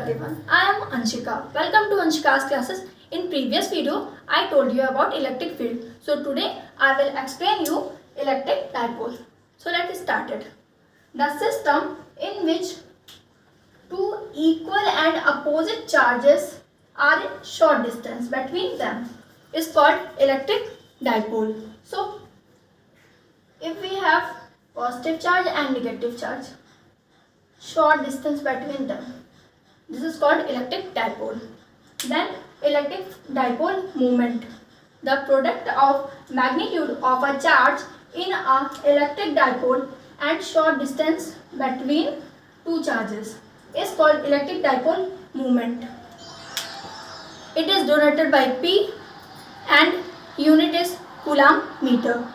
everyone, I am Anshika. Welcome to Anshika's classes. In previous video, I told you about electric field. So today I will explain you electric dipole. So let's start it. The system in which two equal and opposite charges are in short distance between them is called electric dipole. So if we have positive charge and negative charge, short distance between them, this is called electric dipole. Then electric dipole moment, the product of magnitude of a charge in a electric dipole and short distance between two charges is called electric dipole moment. It is denoted by P and unit is Coulomb meter.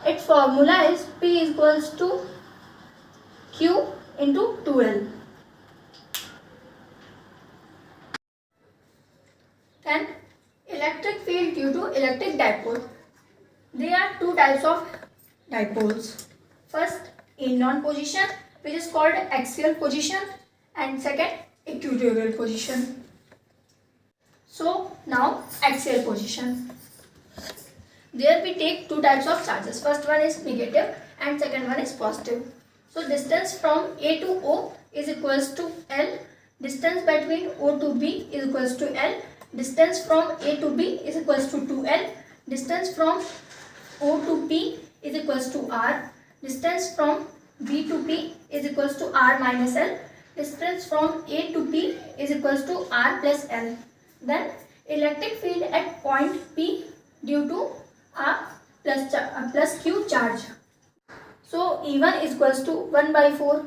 Its formula is P is equals to Q into 2L. Then electric field due to electric dipole. There are two types of dipoles. First, in-on position, which is called axial position, and second, equatorial position. So now axial position. There we take two types of charges. First one is negative and second one is positive. So distance from A to O is equals to L. Distance between O to B is equals to L. Distance from A to B is equals to 2L. Distance from O to P is equals to R. Distance from B to P is equals to R minus L. Distance from A to P is equals to R plus L. Then electric field at point P due to a plus Q charge. So E1 is equals to 1 by 4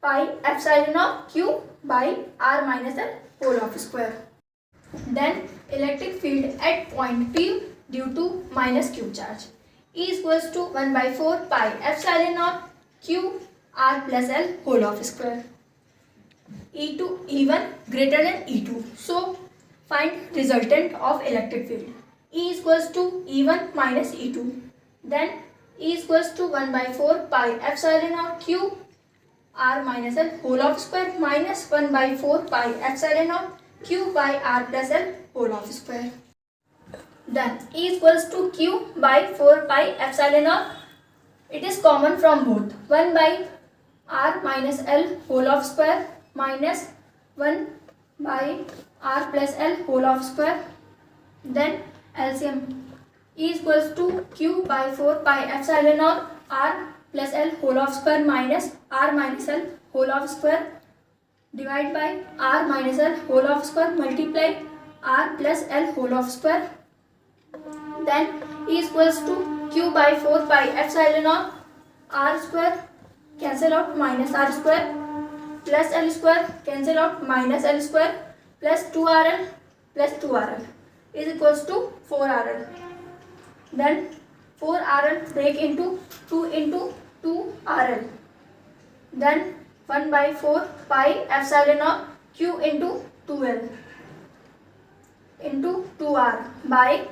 pi epsilon of Q by R minus L whole of square. Then electric field at point P due to minus Q charge. E is equals to 1 by 4 pi epsilon of Q R plus L whole of square. E1 greater than E2. So find resultant of electric field. E is equals to E1 minus E2. Then E is equals to 1 by 4 pi epsilon of Q R minus L whole of square minus 1 by 4 pi epsilon of Q by R plus L whole of square. Then E is equals to Q by 4 pi epsilon of, it is common from both, 1 by R minus L whole of square minus 1 by R plus L whole of square. Then LCM. E is equals to Q by 4 pi epsilon of R plus L whole of square minus R minus L whole of square divided by R minus L whole of square multiply R plus L whole of square. Then E is equals to Q by 4 pi epsilon of R square cancel out minus R square plus L square cancel out minus L square plus 2RL plus 2RL is equals to 4RL. Then 4RL break into 2RL. Then 1 by 4 pi epsilon of Q into 2L into 2R by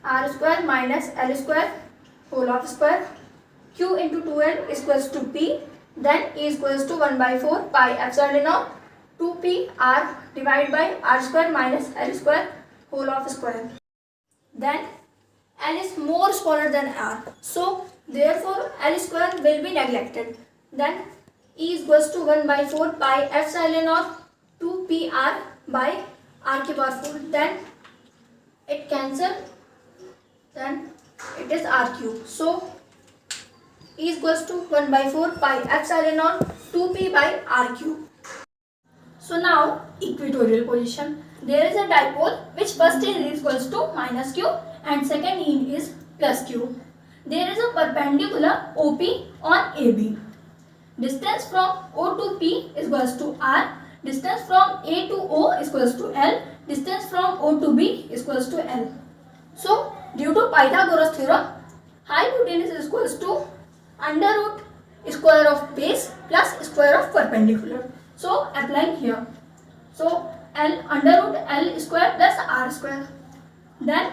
R square minus L square whole of square. Q into 2L is equals to P. Then E is equals to 1 by 4 pi epsilon of 2P R divided by R square minus L square whole of square. Then L is more smaller than R. So therefore L square will be neglected. Then E is equals to 1 by 4 pi epsilon of 2PR by R की power 4. Then it cancel. Then it is R cube. So E is equals to 1 by 4 pi epsilon of 2P by R cube. So now equatorial position. There is a dipole which first is equals to minus Q and second end is plus Q. There is a perpendicular OP on AB. Distance from O to P is equals to R. Distance from A to O is equals to L. Distance from O to B is equals to L. So due to Pythagoras theorem, hypotenuse is equals to under root square of base plus square of perpendicular. So applying here. So L under root L square plus R square. Then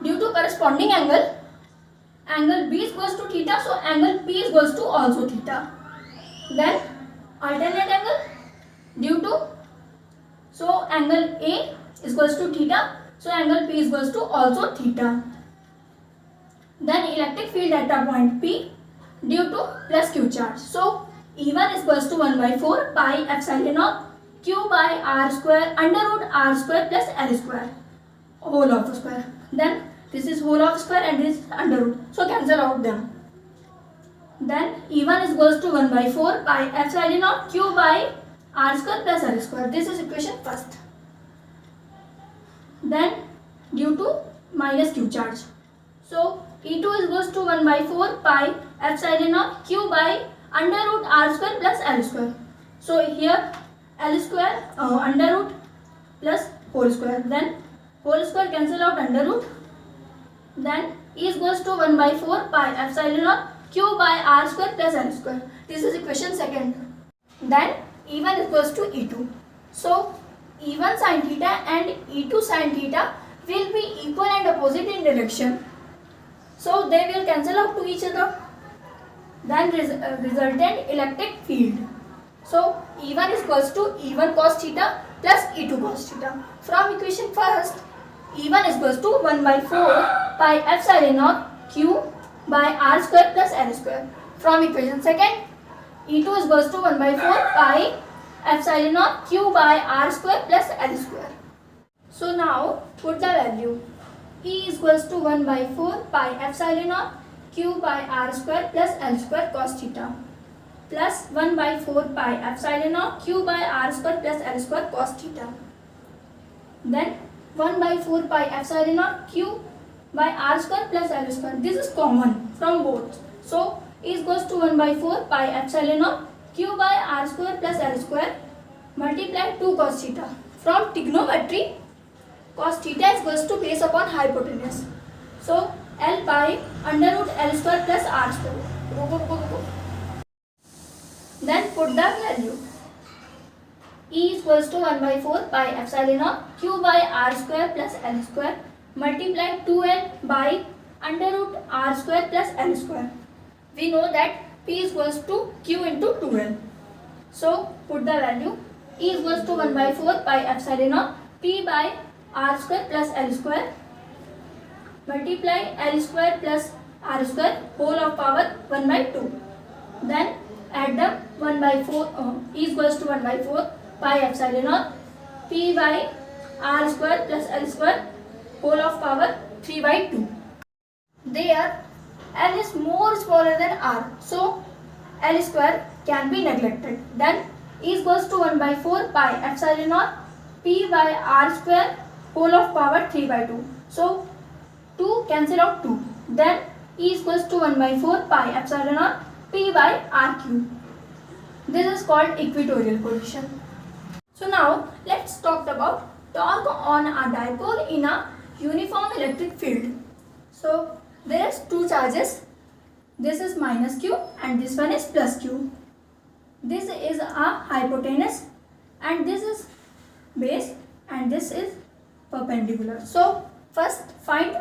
due to corresponding angle B is equals to theta, so angle P is equals to also theta. Then alternate angle due to, so angle A is equals to theta, so angle P is equals to also theta. Then electric field at a point P due to plus Q charge. So E1 is equals to 1 by 4 pi epsilon naught Q by R square under root R square plus L square whole of the square. Then this is whole of the square and this is under root. So cancel out them. Then E1 is equals to 1 by 4 pi epsilon naught Q by R square plus L square. This is equation first. Then due to minus Q charge. So E2 is equals to 1 by 4 pi epsilon naught Q by under root R square plus L square. So here L square under root plus whole square. Then whole square cancel out under root. Then E is equals to 1 by 4 pi epsilon naught Q by R square plus L square. This is equation second. Then E1 is equals to E2. So E1 sin theta and E2 sin theta will be equal and opposite in direction. So they will cancel out to each other. Then resultant electric field. So E1 is equals to E1 cos theta plus E2 cos theta. From equation first, E1 is equals to 1 by 4 pi epsilon naught Q by R square plus L square. From equation second, E2 is equals to 1 by 4 pi epsilon naught Q by R square plus L square. So now put the value. E is equals to 1 by 4 pi epsilon naught Q by R square plus L square cos theta plus 1 by 4 pi epsilon naught Q by R square plus L square cos theta. Then 1 by 4 pi epsilon naught Q by R square plus L square. This is common from both. So E is equals to 1 by 4 pi epsilon naught Q by R square plus L square multiply 2 cos theta. From trigonometry, cos theta is equals to base upon hypotenuse. So L by under root L square plus R square. Then put the value. E is equals to 1 by 4 pi epsilon naught Q by R square plus L square multiply 2L by under root R square plus L square. We know that P is equals to Q into 2L. So put the value. E is equals to 1 by 4 pi epsilon naught P by R square plus L square multiply L square plus R square whole of power 1 by 2. Then add the 1 by 4 E is equals to 1 by 4 pi epsilon naught P by R square plus L square whole of power 3 by 2. There L is more smaller than R, so L square can be neglected. Then E is equals to 1 by 4 pi epsilon naught P by R square whole of power 3 by 2. So 2 cancel out 2. Then E is equals to 1 by 4 pi epsilon naught P by R cube. This is called equatorial position. So now let's talk about torque on a dipole in a uniform electric field. So there is two charges. This is minus Q and this one is plus Q. This is a hypotenuse and this is base and this is perpendicular. So first find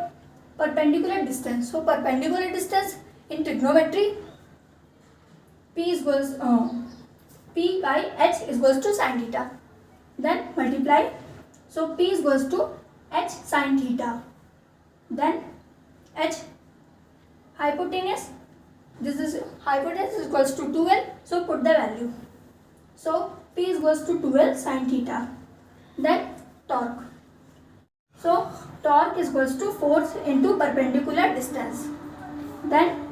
perpendicular distance. So perpendicular distance in trigonometry, P by H is equals to sin theta. Then multiply. So P is equals to H sin theta. Then H hypotenuse. This is hypotenuse is equals to 2L. So put the value. So P is equals to 2L sin theta. Then torque. So torque is equals to force into perpendicular distance. Then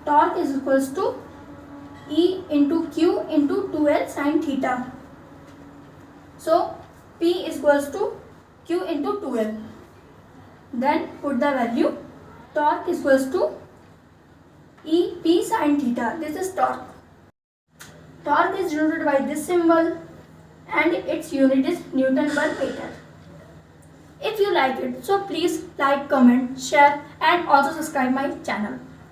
torque is equals to E into Q into 2L sin theta. So P is equals to Q into 2L. Then put the value. Torque is equals to E P sin theta. This is torque. Torque is denoted by this symbol and its unit is Newton per meter. If you like it, so please like, comment, share and also subscribe my channel.